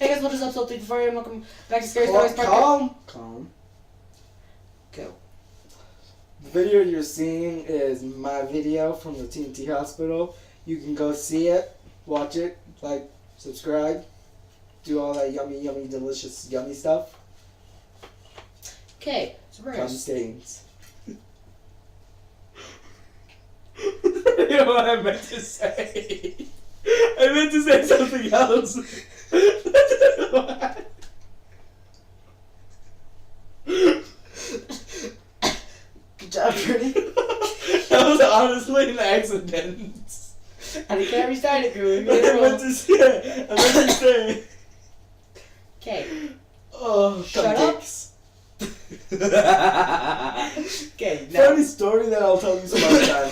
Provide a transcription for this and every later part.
Hey guys, what is up? So thank you for and welcome back to Scary Stories Part Calm. Go. The video you're seeing is my video from the TNT hospital. You can go see it, watch it, like, subscribe, do all that yummy, delicious, yummy stuff. Okay, so we're Cum stains. You know what I meant to say? I meant to say something else. Good job, Rudy. That was honestly an accident. And you can't restart it, Rudy. I meant to say. Okay. Oh, shut up. Okay, now. Funny story that I'll tell you some other time.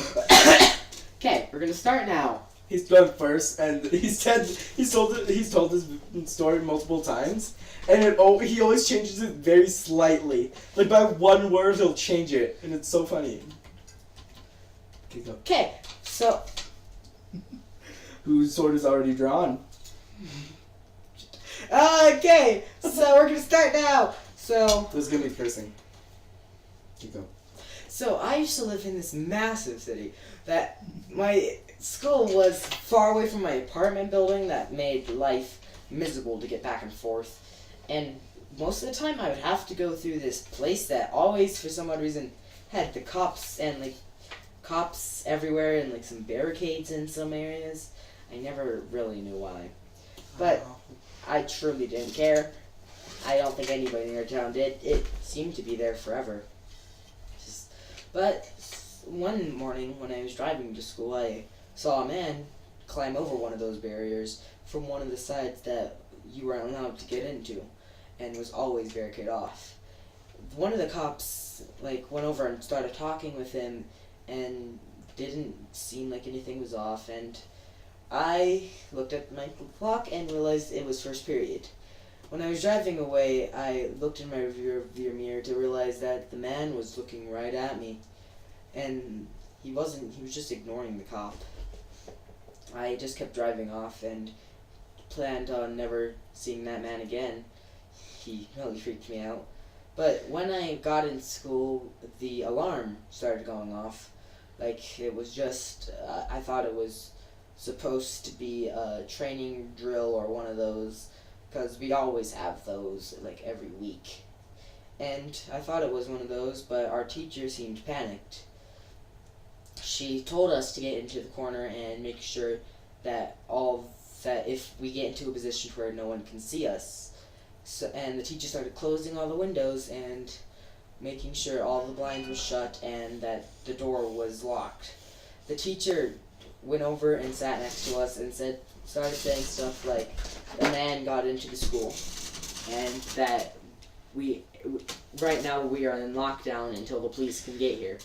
Okay, we're gonna start now. He's done first, and he's told his story multiple times, and he always changes it very slightly. Like by one word, he'll change it, and it's so funny. Okay, go. Okay, so Whose sword is already drawn? okay, so we're gonna start now. So This is gonna be cursing. Keep going. So I used to live in this massive city that my school was far away from my apartment building that made life miserable to get back and forth. And most of the time I would have to go through this place that always, for some odd reason, had the cops and cops everywhere and some barricades in some areas. I never really knew why. But I truly didn't care. I don't think anybody in our town did. It seemed to be there forever. But one morning when I was driving to school, I saw a man climb over one of those barriers from one of the sides that you weren't allowed to get into, and was always barricaded off. One of the cops went over and started talking with him, and didn't seem like anything was off. And I looked at my clock and realized it was first period. When I was driving away, I looked in my rear mirror to realize that the man was looking right at me. And he was just ignoring the cop. I just kept driving off and planned on never seeing that man again. He really freaked me out. But when I got in school, the alarm started going off. It was just, I thought it was supposed to be a training drill or one of those, because we always have those every week. And I thought it was one of those, but our teacher seemed panicked. She told us to get into the corner and make sure that if we get into a position where no one can see us. And the teacher started closing all the windows and making sure all the blinds were shut and that the door was locked. The teacher went over and sat next to us and started saying stuff like a man got into the school and that right now we are in lockdown until the police can get here.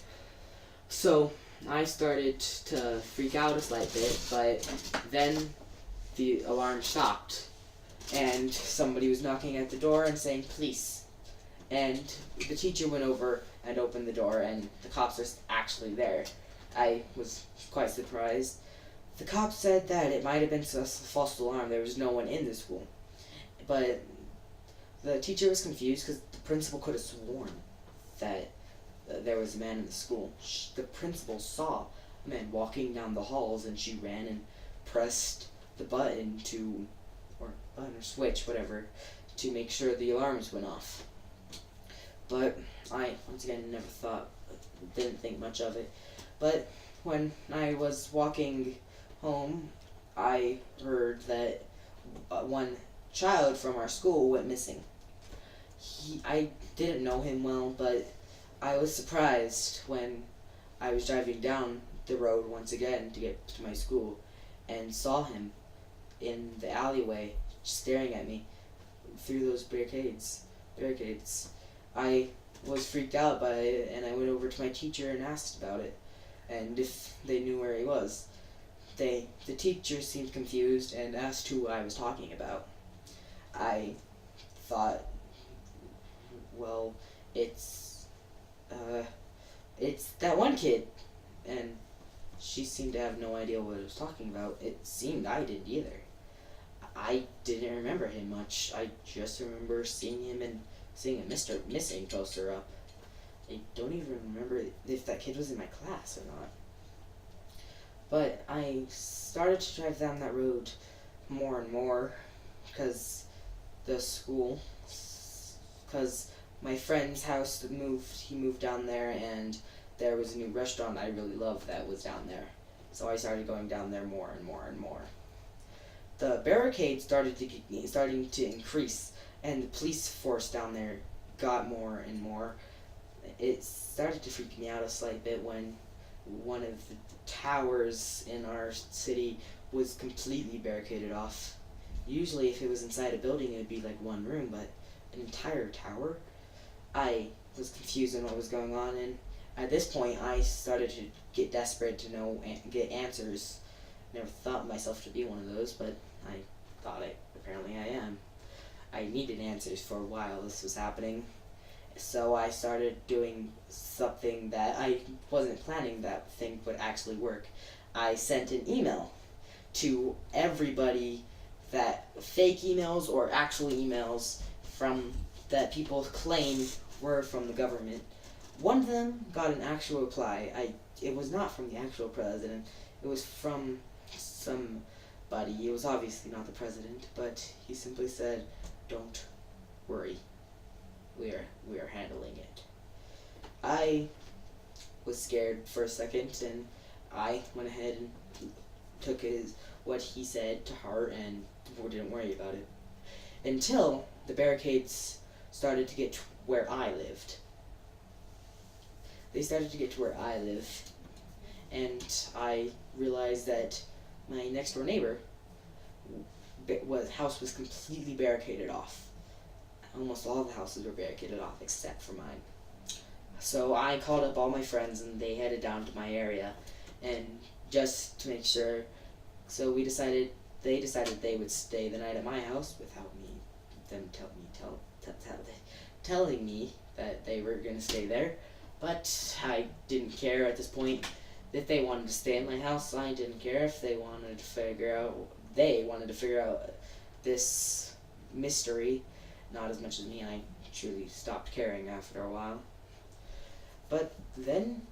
So I started to freak out a slight bit, but then the alarm stopped and somebody was knocking at the door and saying police. And the teacher went over and opened the door, and the cops are actually there. I was quite surprised. The cops said that it might have been a false alarm. There was no one in the school. But the teacher was confused because the principal could have sworn that there was a man in the school. The principal saw a man walking down the halls, and she ran and pressed the button or switch, whatever, to make sure the alarms went off. But I, once again, didn't think much of it. But when I was walking home, I heard that one child from our school went missing. I didn't know him well, but I was surprised when I was driving down the road once again to get to my school and saw him in the alleyway staring at me through those barricades. I was freaked out by it, and I went over to my teacher and asked about it and if they knew where he was. The teacher seemed confused and asked who I was talking about. I thought, well, it's that one kid, and she seemed to have no idea what I was talking about. It seemed I didn't either. I didn't remember him much. I just remember seeing him and seeing a Mr. Missing poster up. I don't even remember if that kid was in my class or not. But I started to drive down that road more and more because my friend's house he moved down there, and there was a new restaurant I really loved that was down there. So I started going down there more and more and more. The barricades starting to increase, and the police force down there got more and more. It started to freak me out a slight bit when one of the towers in our city was completely barricaded off. Usually if it was inside a building it would be like one room, but an entire tower? I was confused on what was going on, and at this point I started to get desperate to get answers. Never thought myself to be one of those, but I thought apparently I am. I needed answers for a while this was happening. So I started doing something that I wasn't planning that thing would actually work. I sent an email to everybody, that fake emails or actual emails from that people claim were from the government. One of them got an actual reply. It was not from the actual president. It was from somebody. It was obviously not the president, but he simply said, "Don't worry. We are handling it." I was scared for a second, and I went ahead and took what he said to heart and didn't worry about it. Until the barricades started to get to where I lived. They started to get to where I live, and I realized that my next door neighbor house was completely barricaded off. Almost all the houses were barricaded off except for mine. So I called up all my friends and they headed down to my area, and just to make sure, so they decided they would stay the night at my house without them telling me that they were going to stay there. But I didn't care at this point. If they wanted to stay in my house, I didn't care. If they wanted to figure out this mystery, not as much as me. I truly stopped caring after a while. But then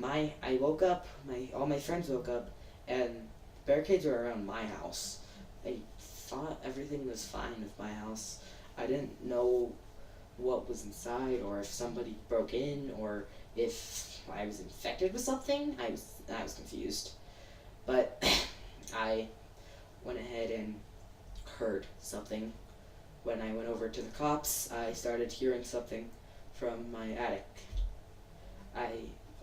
I woke up, all my friends woke up, and barricades were around my house. I thought everything was fine with my house. I didn't know what was inside, or if somebody broke in, or if I was infected with something. I was confused. But I went ahead and heard something. When I went over to the cops, I started hearing something from my attic.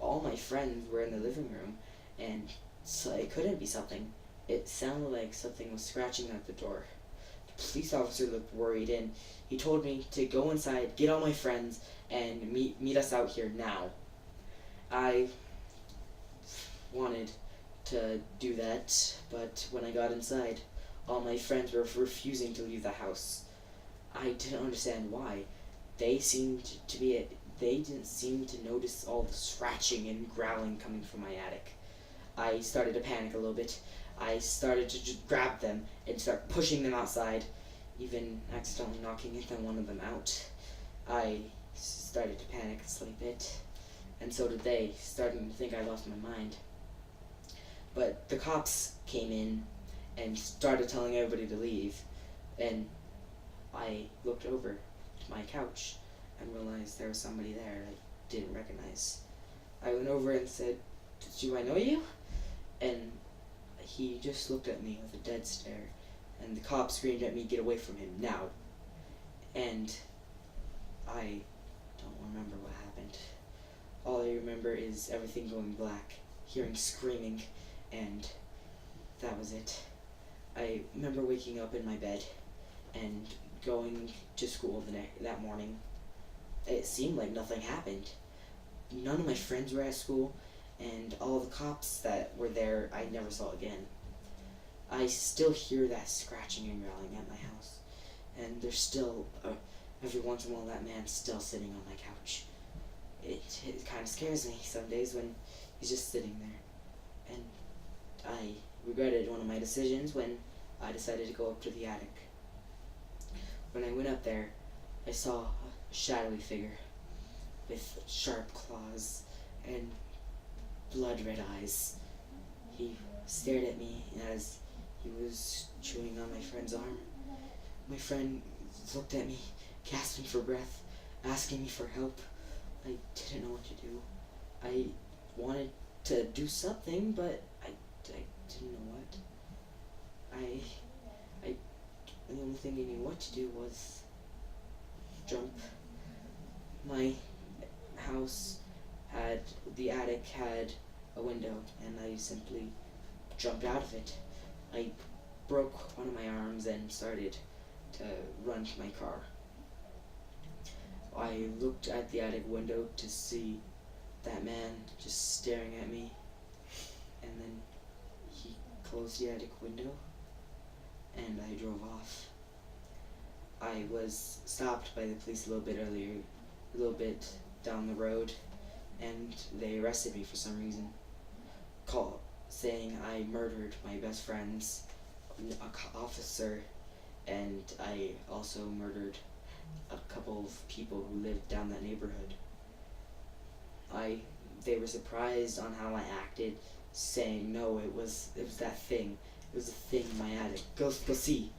All my friends were in the living room, and so it couldn't be something. It sounded like something was scratching at the door. The police officer looked worried, and he told me to go inside, get all my friends, and meet us out here now. I wanted to do that, but when I got inside, all my friends were refusing to leave the house. I didn't understand why. They didn't seem to notice all the scratching and growling coming from my attic. I started to panic a little bit. I started to just grab them and start pushing them outside, even accidentally knocking one of them out. I started to panic a slight bit, and so did they, starting to think I lost my mind. But the cops came in and started telling everybody to leave, and I looked over to my couch and realized there was somebody there I didn't recognize. I went over and said, "Do I know you?" And he just looked at me with a dead stare, and the cop screamed at me, "Get away from him, now." And I don't remember what happened. All I remember is everything going black, hearing screaming, and that was it. I remember waking up in my bed and going to school that morning. It seemed like nothing happened. None of my friends were at school, and all the cops that were there I never saw again. I still hear that scratching and growling at my house, and there's still, every once in a while, that man's still sitting on my couch. It kind of scares me some days when he's just sitting there. And I regretted one of my decisions when I decided to go up to the attic. When I went up there, I saw a shadowy figure with sharp claws and blood-red eyes. He stared at me as he was chewing on my friend's arm. My friend looked at me, gasping for breath, asking me for help. I didn't know what to do. I wanted to do something, but I didn't know what. The only thing I knew what to do was jump. My house the attic had a window, and I simply jumped out of it. I broke one of my arms and started to run to my car. I looked at the attic window to see that man just staring at me, and then he closed the attic window, and I drove off. I was stopped by the police a little bit down the road, and they arrested me for some reason, saying I murdered my best friend's officer, and I also murdered a couple of people who lived down that neighborhood. They were surprised on how I acted, saying no, it was that thing. It was a thing in my attic. Go see.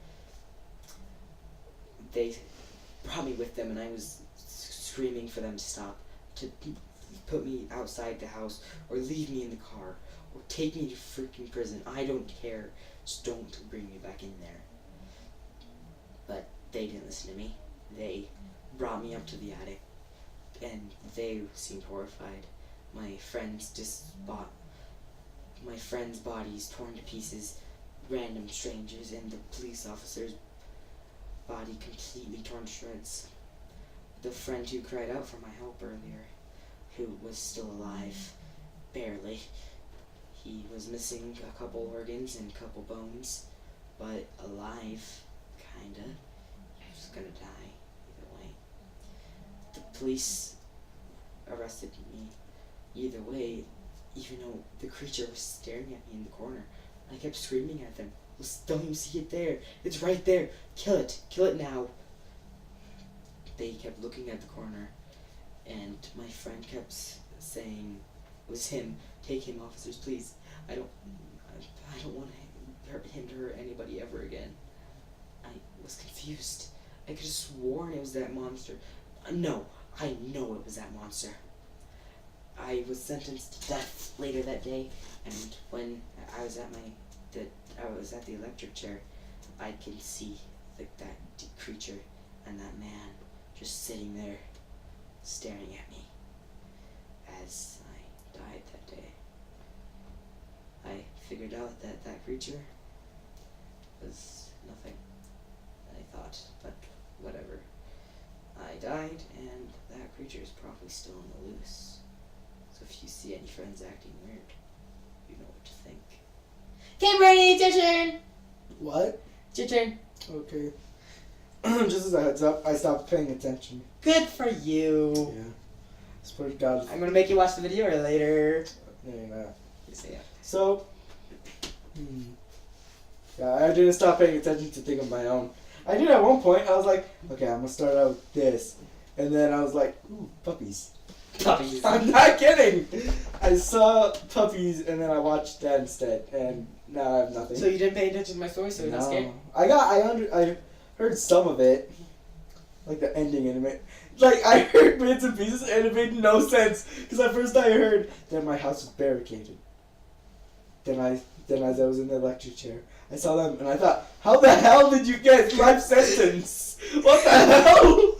They brought me with them, and I was screaming for them to stop, to put me outside the house, or leave me in the car, or take me to freaking prison. I don't care. Just don't bring me back in there. But they didn't listen to me. They brought me up to the attic, and they seemed horrified. My friend's body's torn to pieces, random strangers, and the police officer's body completely torn to shreds. The friend who cried out for my help earlier, who was still alive, barely. He was missing a couple organs and a couple bones, but alive, kinda. He was gonna die either way. The police arrested me either way, even though the creature was staring at me in the corner. I kept screaming at them, don't you see it there? It's right there. Kill it now. They kept looking at the corner, and my friend kept saying, it was him, take him, officers, please. I don't want him to hurt anybody ever again. I was confused. I could have sworn it was that monster. No, I know it was that monster. I was sentenced to death later that day, and when I was at the electric chair, I can see that creature and that man just sitting there staring at me as I died that day. I figured out that creature was nothing, I thought, but whatever. I died, and that creature is probably still on the loose. So if you see any friends acting weird, you know what to think. Okay, Bernie, it's your turn! What? It's your turn. Okay. Just as a heads up, I stopped paying attention. Good for you. Yeah. Swear to God. I'm gonna make you watch the video or later. No, you're not. Yeah. So, yeah, I didn't stop paying attention to things of my own. I did at one point. I was like, okay, I'm gonna start out with this, and then I was like, ooh, puppies. Puppies. I'm not kidding. I saw puppies, and then I watched that instead, and now I have nothing. So you didn't pay attention to my story, so you're not scared? I heard some of it, like the ending in it. Like, I heard bits and pieces, and it made no sense, because at first I heard that my house was barricaded. Then as I was in the electric chair, I saw them, and I thought, how the hell did you get life sentence? What the hell?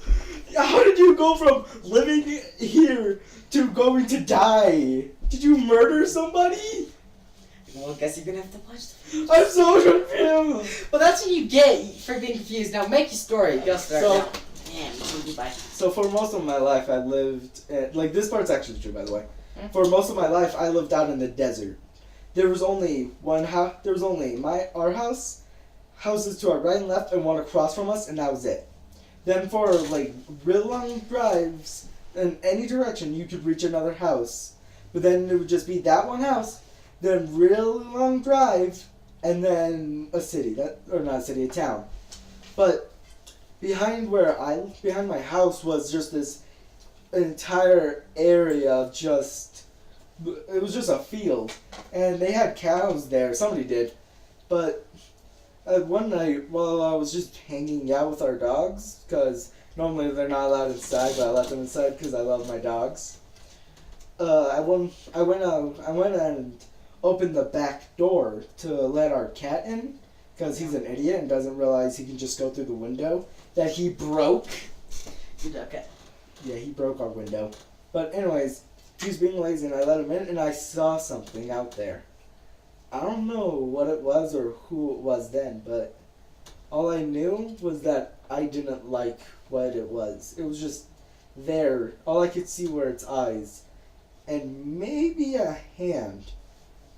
How did you go from living here to going to die? Did you murder somebody? Well, I guess you're gonna have to watch the video. I'm so confused. Well, that's what you get for being confused. Now make your story. Go start now. Man, goodbye. So for most of my life, I lived like this part's actually true, by the way. For most of my life, I lived out in the desert. There was only one house. There was only our house, houses to our right and left, and one across from us, and that was it. Then for like real long drives in any direction, you could reach another house, but then it would just be that one house. Then real long drive, and then a city, or not a city, a town. But behind my house was just this entire area of it was just a field, and they had cows there. Somebody did, but one night while I was just hanging out with our dogs, because normally they're not allowed inside, but I let them inside because I love my dogs. I went and opened the back door to let our cat in, because he's an idiot and doesn't realize he can just go through the window that he broke. Okay. Yeah, he broke our window. But anyways, he was being lazy and I let him in and I saw something out there. I don't know what it was or who it was then, but all I knew was that I didn't like what it was. It was just there. All I could see were its eyes. And maybe a hand.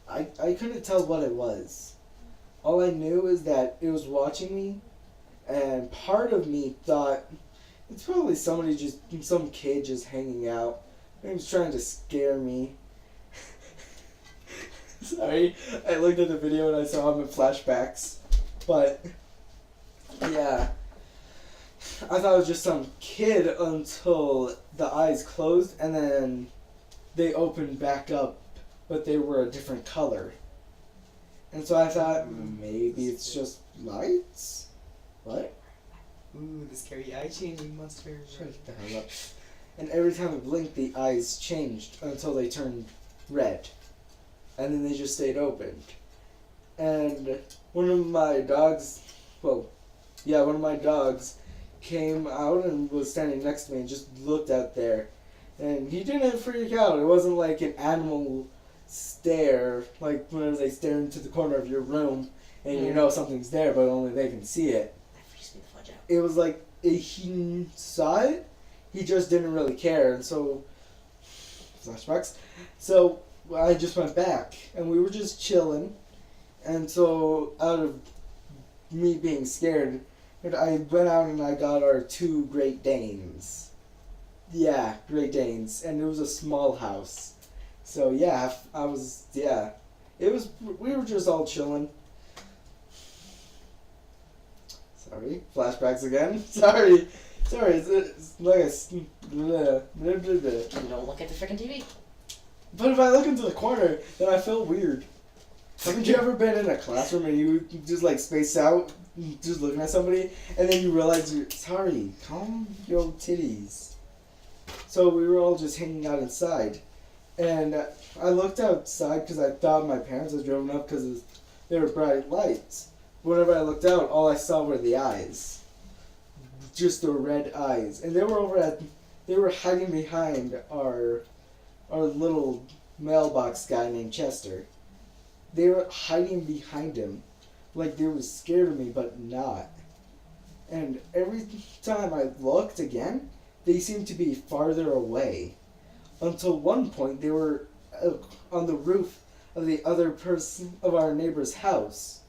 I couldn't tell what it was. All I knew is that it was watching me, and part of me thought it's probably some kid just hanging out. He was trying to scare me. Sorry, I looked at the video and I saw him in flashbacks. But, yeah. I thought it was just some kid until the eyes closed and then they opened back up, but they were a different color. And so I thought, maybe it's just lights? What? Ooh, the scary eye changing monster. Shut the hell up. And every time it blinked, the eyes changed until they turned red. And then they just stayed open. And one of my dogs came out and was standing next to me and just looked out there. And he didn't freak out. It wasn't like an animal stare, like whenever they stare into the corner of your room and you know something's there, but only they can see it. That freaks me the fudge out. It was like he saw it, he just didn't really care, and so flashbacks. So I just went back, and we were just chilling, and so out of me being scared, I went out and I got our 2 Great Danes. Yeah, Great Danes, and it was a small house. So yeah, we were just all chilling. Sorry, flashbacks again. Sorry, it's like a... You don't look at the freaking TV. But if I look into the corner, then I feel weird. Haven't you ever been in a classroom and you just like space out, just looking at somebody, and then you realize sorry, calm your titties. So we were all just hanging out inside. And I looked outside because I thought my parents had driven up because there were bright lights. Whenever I looked out, all I saw were the eyes. Just the red eyes. And they were hiding behind our little mailbox guy named Chester. They were hiding behind him. Like they were scared of me, but not. And every time I looked again, they seemed to be farther away. Until one point, they were on the roof of of our neighbor's house.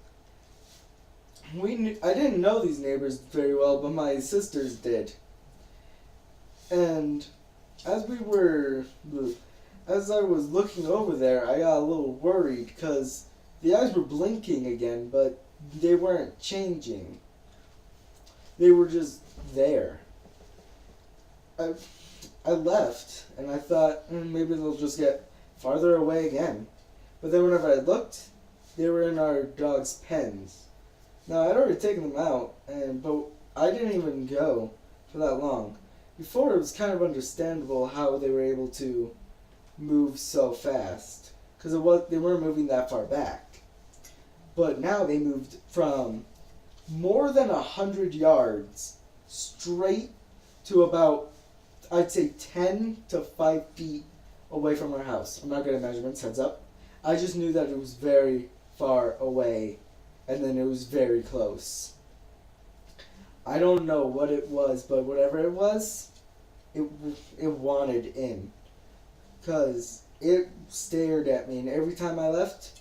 I didn't know these neighbors very well, but my sisters did. And as I was looking over there, I got a little worried because the eyes were blinking again, but they weren't changing. They were just there. I left, and I thought maybe they'll just get farther away again. But then whenever I looked, they were in our dog's pens. Now, I'd already taken them out, but I didn't even go for that long. Before, it was kind of understandable how they were able to move so fast, because they weren't moving that far back. But now they moved from more than 100 yards straight to about, I'd say 10 to 5 feet away from our house. I'm not good at measurements, heads up. I just knew that it was very far away, and then it was very close. I don't know what it was, but whatever it was, it wanted in. Because it stared at me, and every time I left,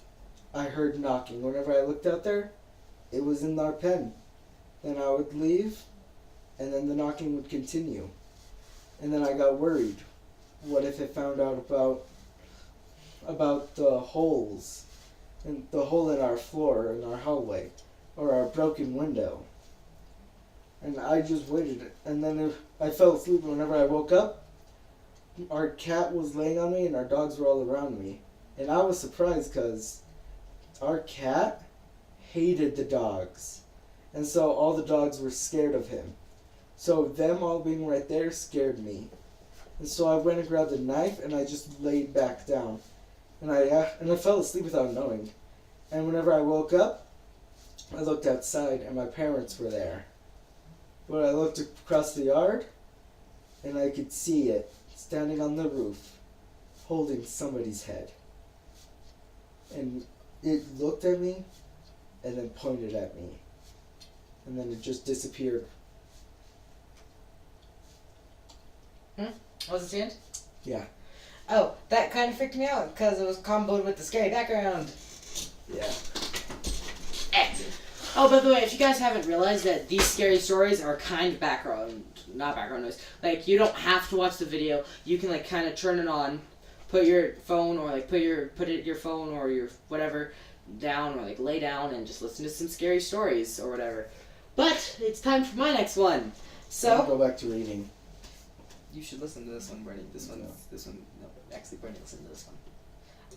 I heard knocking. Whenever I looked out there, it was in our pen. Then I would leave, and then the knocking would continue. And then I got worried. What if it found out about the holes and the hole in our floor in our hallway, or our broken window. And I just waited, and then I fell asleep. Whenever I woke up, our cat was laying on me, and our dogs were all around me. And I was surprised because our cat hated the dogs, and so all the dogs were scared of him. So them all being right there scared me. And so I went and grabbed a knife, and I just laid back down. And I fell asleep without knowing. And whenever I woke up, I looked outside, and my parents were there. But I looked across the yard, and I could see it standing on the roof, holding somebody's head. And it looked at me, and then pointed at me. And then it just disappeared. Was it the end? Yeah. Oh, that kind of freaked me out because it was comboed with the scary background. Yeah. Oh, by the way, if you guys haven't realized that these scary stories are kind of not background noise. Like, you don't have to watch the video. You can, like, kind of turn it on, put your phone or, like, put your phone or your whatever down or, like, lay down and just listen to some scary stories or whatever. But it's time for my next one. So I'll go back to reading. You should listen to this one, Bernie. This one, actually, Bernie, listen to this one.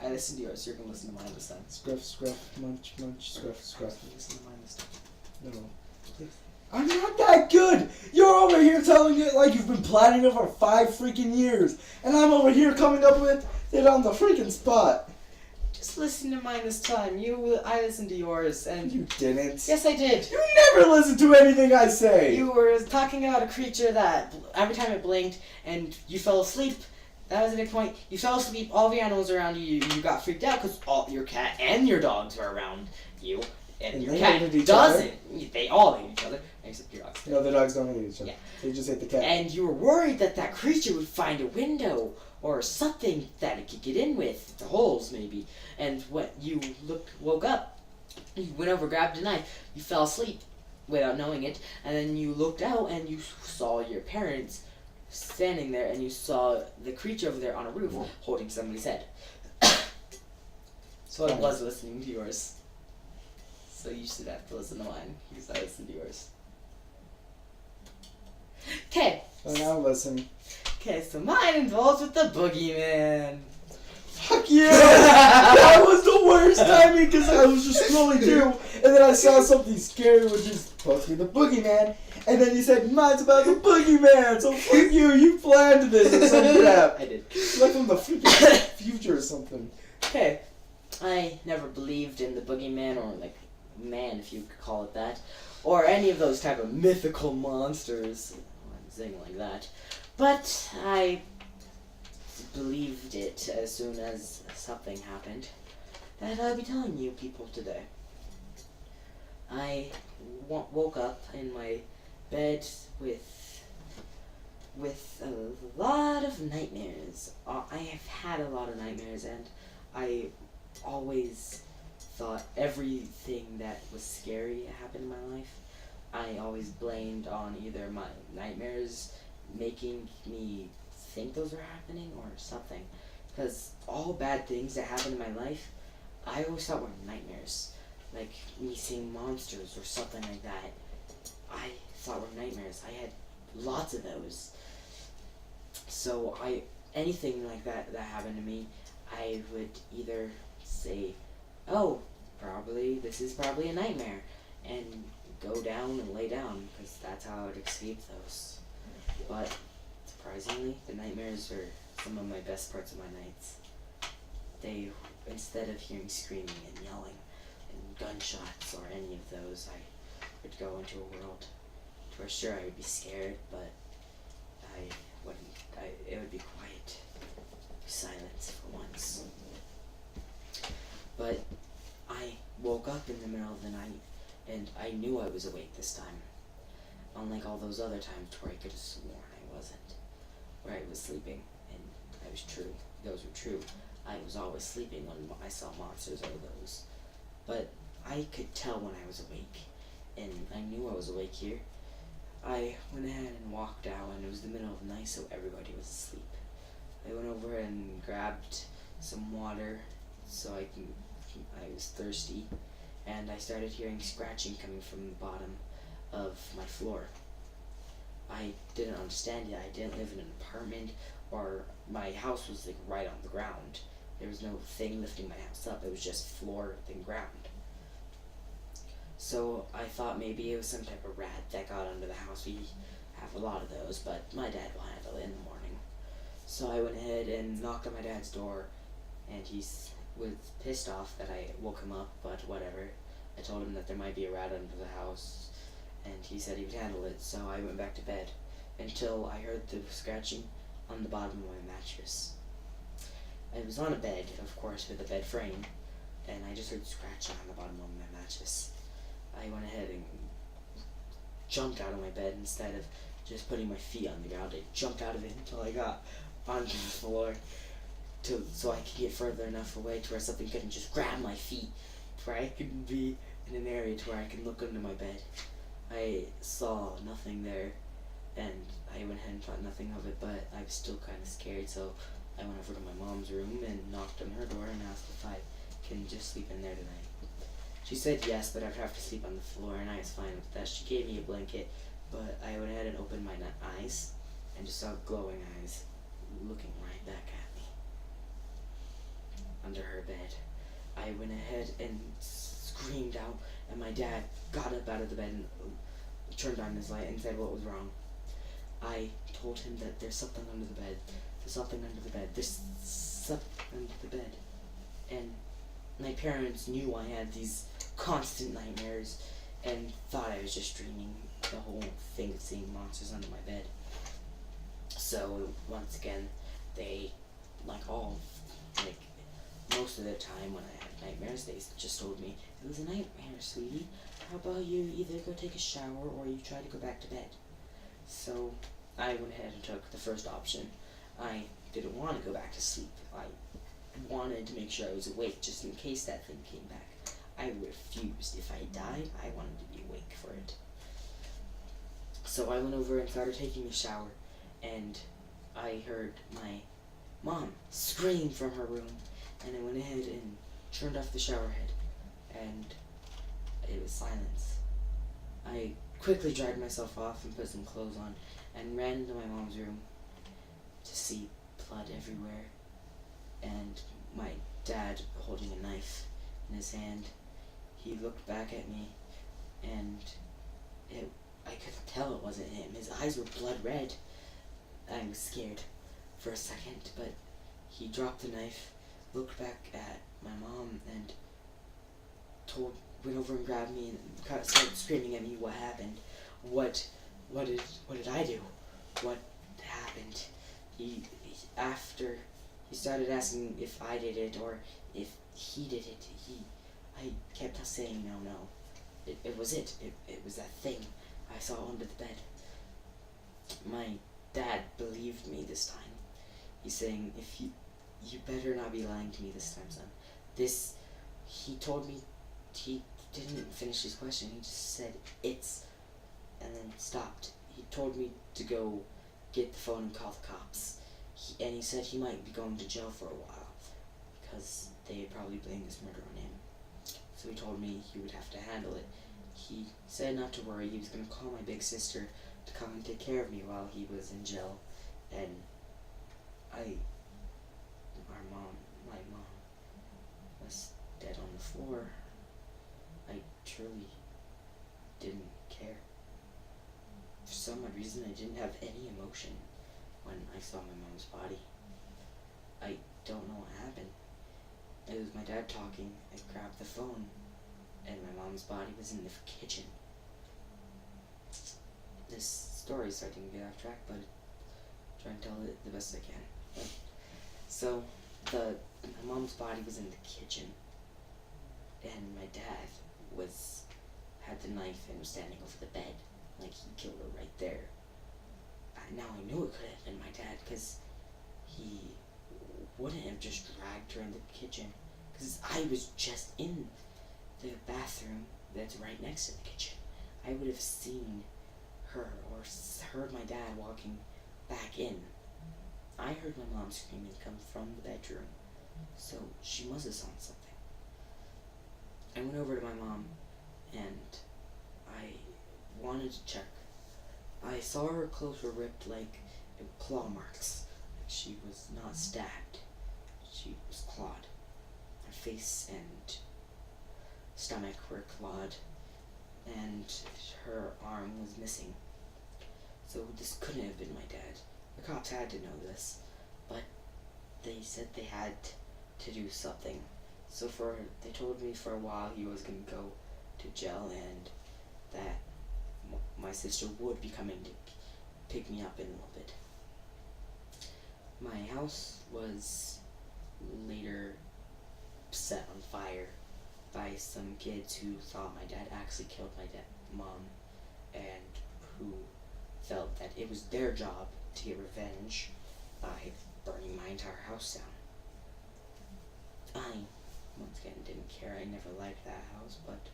I listened to yours, you're gonna listen to mine this time. Scruff, scruff, munch, munch, scruff, scruff. Listen to mine this time. No. I'm not that good! You're over here telling it like you've been planning it for 5 freaking years. And I'm over here coming up with it on the freaking spot. Just listen to mine this time. I listened to yours, and You didn't. yes, I did. You never listen to anything I say! You were talking about a creature that every time it blinked and you fell asleep. That was a big point. You fell asleep, all the animals around you got freaked out because all your cat and your dogs were around you. And your they cat hated each doesn't. They all hate each other, except your dogs. No, the dogs don't hate each other. Yeah. They just hate the cat. And you were worried that creature would find a window or something that it could get in with, the holes maybe. And when you woke up, you went over, grabbed a knife, you fell asleep without knowing it, and then you looked out and you saw your parents standing there, and you saw the creature over there on a roof holding somebody's head. So I was listening to yours. So you should have to listen to mine, because I listened to yours. Okay. So now listen. Okay, so mine involves with the boogeyman. Fuck you! That was the worst timing because I was just scrolling through and then I saw something scary which is supposed to be the boogeyman, and then you said mine's about the boogeyman, so fuck you, you planned this or some crap. I did. Like from the freaking future or something. Okay. I never believed in the boogeyman, or like man, if you could call it that, or any of those type of mythical monsters, or anything like that. But I believed it as soon as something happened that I'll be telling you people today. I woke up in my bed with a lot of nightmares. I have had a lot of nightmares, and I always thought everything that was scary that happened in my life, I always blamed on either my nightmares making me think those were happening or something. Because all bad things that happened in my life, I always thought were nightmares. Like me seeing monsters or something like that, I thought were nightmares. I had lots of those. So anything like that happened to me, I would either say, oh, this is probably a nightmare, and go down and lay down, because that's how I would escape those. But surprisingly, the nightmares are some of my best parts of my nights. Instead of hearing screaming and yelling and gunshots or any of those, I would go into a world where sure I would be scared, but it would be quiet, silence for once. But I woke up in the middle of the night, and I knew I was awake this time. Unlike all those other times where I could have sworn I wasn't. Where I was sleeping, and those were true. I was always sleeping when I saw monsters or those. But I could tell when I was awake, and I knew I was awake here. I went ahead and walked out, and it was the middle of the night, so everybody was asleep. I went over and grabbed some water so I can I was thirsty, and I started hearing scratching coming from the bottom of my floor. I didn't understand it. I didn't live in an apartment, or my house was like right on the ground. There was no thing lifting my house up. It was just floor then ground. So I thought maybe it was some type of rat that got under the house. We have a lot of those, but my dad will handle it in the morning. So I went ahead and knocked on my dad's door, and he was pissed off that I woke him up, but whatever. I told him that there might be a rat under the house, and he said he would handle it, so I went back to bed until I heard the scratching on the bottom of my mattress. I was on a bed, of course, with a bed frame, and I just heard scratching on the bottom of my mattress. I went ahead and jumped out of my bed instead of just putting my feet on the ground. I jumped out of it until I got onto the floor so I could get further enough away to where something couldn't just grab my feet, to where I could be in an area to where I could look under my bed. I saw nothing there, and I went ahead and thought nothing of it, but I was still kind of scared, so I went over to my mom's room and knocked on her door and asked if I can just sleep in there tonight. She said yes, but I'd have to sleep on the floor, and I was fine with that. She gave me a blanket, but I went ahead and opened my eyes and just saw glowing eyes looking right back at me under her bed. I went ahead and screamed out, and my dad got up out of the bed and turned on his light and said what was wrong. I told him that there's something under the bed. There's something under the bed. There's something under the bed. And my parents knew I had these constant nightmares and thought I was just dreaming the whole thing of seeing monsters under my bed. So once again, they, most of the time when I had nightmares, they just told me, it was a nightmare, sweetie. How about you either go take a shower or you try to go back to bed? So I went ahead and took the first option. I didn't want to go back to sleep. I wanted to make sure I was awake just in case that thing came back. I refused. If I died, I wanted to be awake for it. So I went over and started taking a shower, and I heard my mom scream from her room, and I went ahead and turned off the shower head, and it was silence. I quickly dried myself off and put some clothes on and ran into my mom's room to see blood everywhere, and my dad holding a knife in his hand. He looked back at me, and I could tell it wasn't him. His eyes were blood red. I was scared for a second, but he dropped the knife, looked back at my mom, and went over and grabbed me and started screaming at me. What happened? What did I do? What happened? After he started asking if I did it or if he did it, I kept saying no. It was it. It was that thing I saw under the bed. My dad believed me this time. He's saying, if you better not be lying to me this time, son. He told me, he didn't finish his question. He just said, it's, and then stopped. He told me to go get the phone and call the cops. And he said he might be going to jail for a while because they probably blamed this murder on him. So he told me he would have to handle it. He said not to worry. He was going to call my big sister to come and take care of me while he was in jail. And my mom was dead on the floor. I truly didn't care. For some odd reason, I didn't have any emotion when I saw my mom's body. I don't know what happened. It was my dad talking. I grabbed the phone, and my mom's body was in the kitchen. This story is starting to get off track, but I'm trying to tell it the best I can. So, my mom's body was in the kitchen, and my dad had the knife and was standing over the bed, like he killed her right there. Now I knew it could have been my dad, because he wouldn't have just dragged her in the kitchen, because I was just in the bathroom that's right next to the kitchen. I would have seen her or heard my dad walking back in. I heard my mom screaming come from the bedroom, so she must have saw something. I went over to my mom and I wanted to check. I saw her clothes were ripped like claw marks. Like she was not stabbed. She was clawed. Her face and stomach were clawed, and her arm was missing. So this couldn't have been my dad. The cops had to know this, but they said they had to do something. So they told me for a while he was going to go to jail, and that my sister would be coming to pick me up in a little bit. My house was later set on fire by some kids who thought my dad actually killed my mom, and who felt that it was their job to get revenge by burning my entire house down. I, once again, didn't care. I never liked that house, but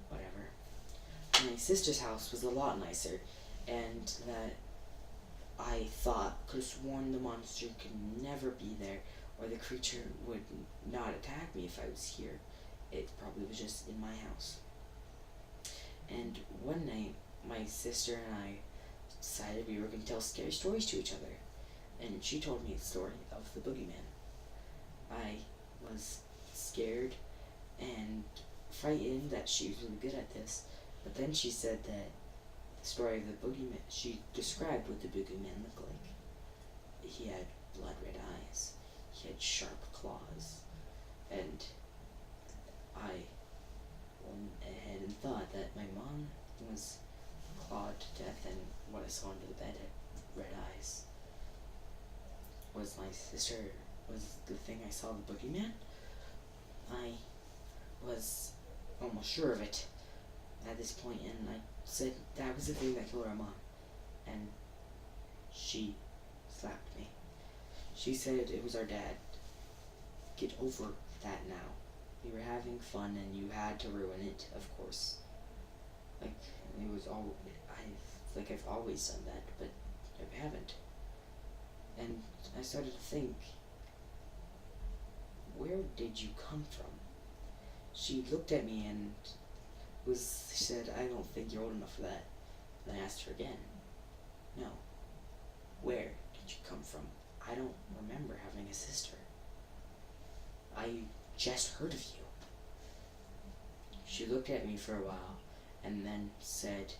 whatever. My sister's house was a lot nicer, and that I thought could have sworn the monster could never be there, or the creature would not attack me if I was here. It probably was just in my house. And one night, my sister and I decided we were going to tell scary stories to each other, and she told me the story of the boogeyman. I was scared and frightened that she was really good at this, but then she said that the story of the boogeyman, she described what the boogeyman looked like. He had blood red eyes, he had sharp claws, and I went ahead and thought that my mom was clawed to death, and what I saw under the bed had red eyes. Was my sister, was the thing I saw the boogeyman? I was almost sure of it at this point, and I said that was the thing that killed our mom, and she slapped me. She said it was our dad. Get over that now. We were having fun and you had to ruin it, of course. Like, it was all, I've always done that, but I haven't. And I started to think, where did you come from? She looked at me and she said, I don't think you're old enough for that. And I asked her again, no, where did you come from? I don't remember having a sister. I just heard of you. She looked at me for a while and then said,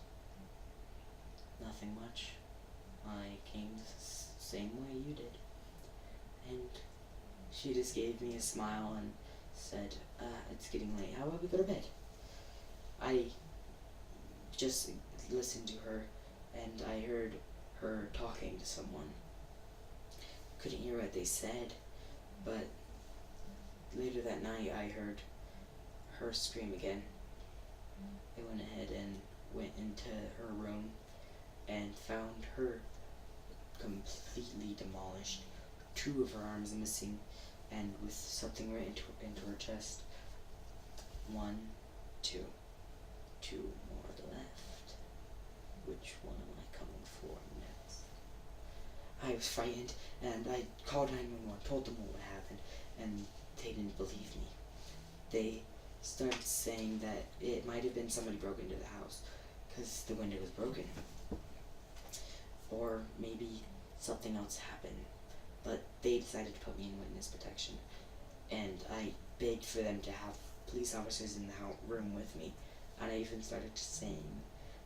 nothing much. I came the same way you did. And she just gave me a smile and said, it's getting late. How about we go to bed? I just listened to her, and I heard her talking to someone. Couldn't hear what they said, but later that night I heard her scream again. I went ahead and went into her room and found her completely demolished, 2 of her arms missing, and with something right into her chest. 1, 2, 2 more left. Which one am I coming for next? I was frightened, and I called 911, told them what happened, and they didn't believe me. They started saying that it might have been somebody broke into the house because the window was broken, or maybe something else happened, but they decided to put me in witness protection, and I begged for them to have police officers in the room with me, and I even started saying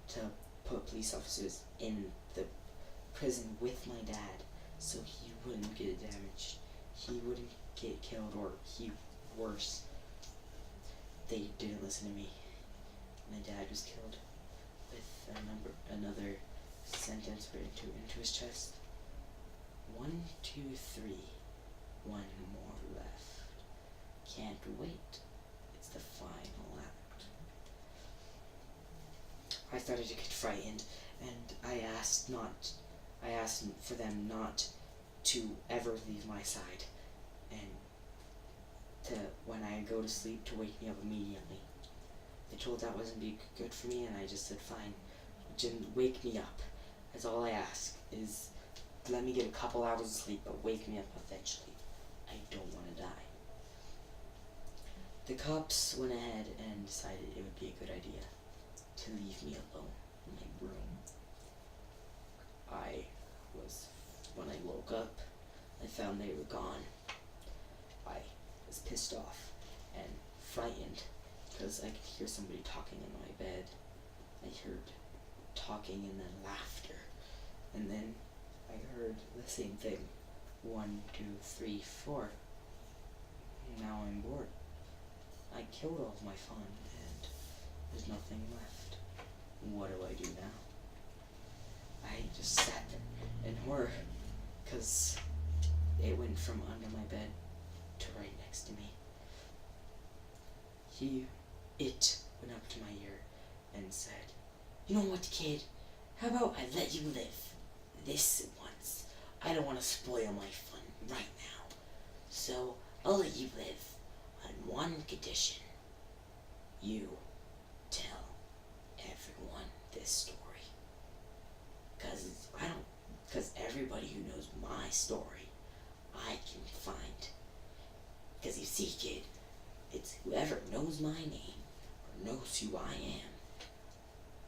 to put police officers in the prison with my dad so he wouldn't get damaged, he wouldn't get killed, or worse. They didn't listen to me. My dad was killed with another sentence written into his chest. 1, 2, 3. 1 more left. Can't wait. It's the final act. I started to get frightened, and I asked for them not to ever leave my side, and to, when I go to sleep, to wake me up immediately. They told that wasn't be good for me, and I just said, fine, just wake me up. That's all I ask, is let me get a couple hours of sleep, but wake me up eventually. I don't want to die. the cops went ahead and decided it would be a good idea to leave me alone in my room. When I woke up, I found they were gone. I was pissed off and frightened because I could hear somebody talking in my bed. I heard talking and then laughter. And then I heard the same thing. 1, 2, 3, 4. Now I'm bored. I killed all of my fun and there's nothing left. What do I do now? I just sat there in horror because it went from under my bed to right next to me. It went up to my ear and said, "You know what, kid? How about I let you live this once? I don't want to spoil my fun right now. So I'll let you live on one condition. You tell everyone this story. Because everybody who knows my story, I can find. Because you see, kid, it's whoever knows my name or knows who I am,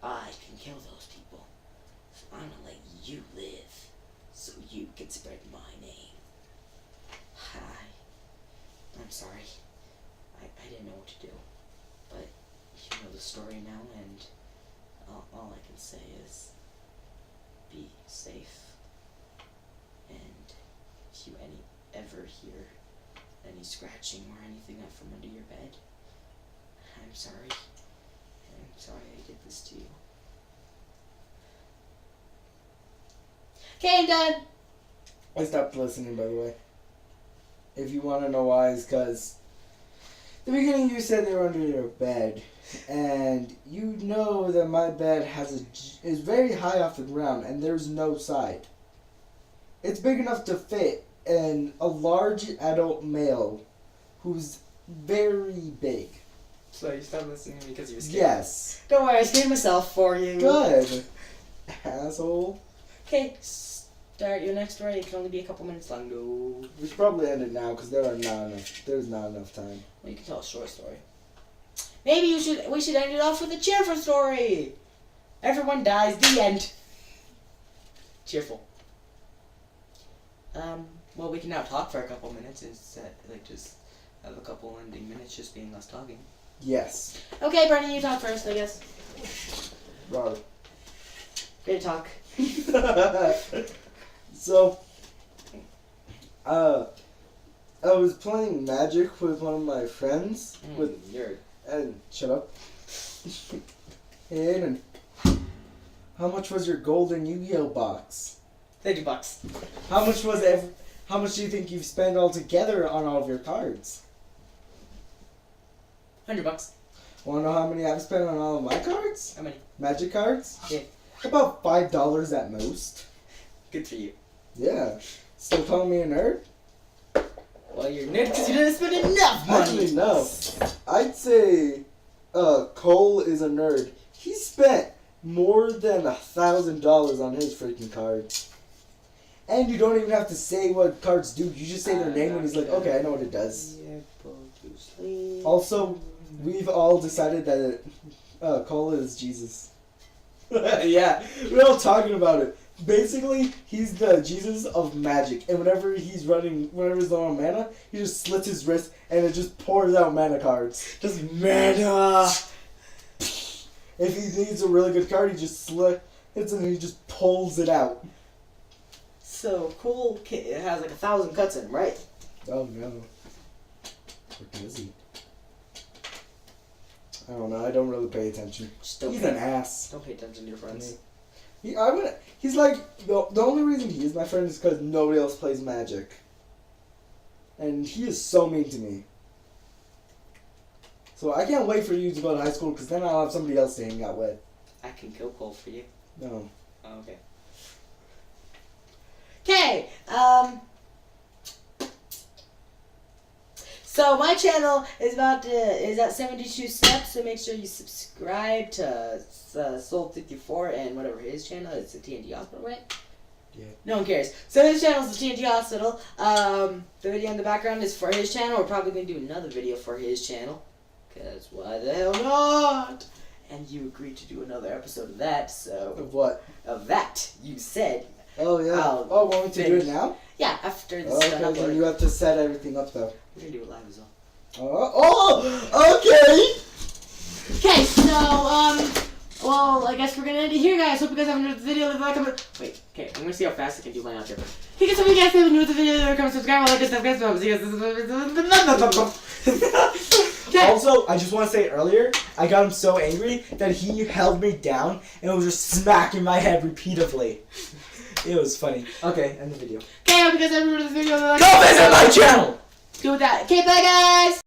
I can kill those people. So I'm going to let you live so you can spread my name." Hi. I'm sorry. I didn't know what to do. But you know the story now, and all I can say is be safe. And if you ever hear any scratching or anything up from under your bed, I'm sorry. I'm sorry I did this to you. Okay, I'm done. I stopped listening, by the way. If you want to know why, it's because the beginning you said they were under your bed, and you know that my bed is very high off the ground, and there's no side. It's big enough to fit a large adult male who's very big. So you stopped listening to me because you were scared? Yes. Don't worry, I scared myself for you. Good. Asshole. Okay, start your next story. It can only be a couple minutes long, though. We should probably end it now because there's not enough time. Well, you can tell a short story. Maybe we should end it off with a cheerful story. Everyone dies. The end. Cheerful. Well, we can now talk for a couple minutes instead, just have a couple ending minutes just being us talking. Yes. Okay, Brennan, you talk first, I guess. Robert. Great talk. So, I was playing Magic with one of my friends. And shut up. And how much was your golden Yu-Gi-Oh box? $30. How much do you think you've spent altogether on all of your cards? $100. Want to know how many I've spent on all of my cards? How many? Magic cards? Yeah. About $5 at most. Good for you. Yeah. Still calling me a nerd? Well, you're a nerd because you didn't spend enough money. Actually, no. I'd say Cole is a nerd. He spent more than $1,000 on his freaking cards. And you don't even have to say what cards do. You just say their name and he's like, okay, I know what it does. Also, we've all decided that Cole is Jesus. Yeah, we're all talking about it. Basically, he's the Jesus of magic. And whenever he's low on mana, he just slits his wrist and it just pours out mana cards. Just mana! If he needs a really good card, he just slits it and he just pulls it out. So, Cole has 1,000 cuts in him, right? Oh no. Or does he? I don't know. I don't really pay attention. He's an ass. Don't pay attention to your friends. He's like, the only reason he is my friend is because nobody else plays Magic. And he is so mean to me. So I can't wait for you to go to high school because then I'll have somebody else to hang out with. I can kill Cole for you. No. Oh, okay. Okay, so my channel is at 72 subs, so make sure you subscribe to Soul54 and whatever his channel is, the TNT Hospital, right? Yeah. No one cares. So his channel is the TNT Hospital. The video in the background is for his channel. We're probably going to do another video for his channel. Because why the hell not? And you agreed to do another episode of that, so... Of what? Of that. You said. Oh, yeah. Want me to do it now? Yeah, after this Okay, then you have to set everything up, though. We're going to do it live as well. Okay! Okay, so, well, I guess we're gonna end it here, guys. Hope you guys have enjoyed the video. Leave a like, comment. Wait, okay, I'm gonna see how fast I can do my outro. Hey guys, hope you guys have enjoyed the video. Leave a comment, subscribe, like, and stuff, guys. See you guys. Okay. Also, I just want to say earlier, I got him so angry that he held me down and was just smacking my head repeatedly. It was funny. Okay, end the video. Okay, hope you guys have enjoyed this video. Go visit my channel! Do that. Okay, bye, guys.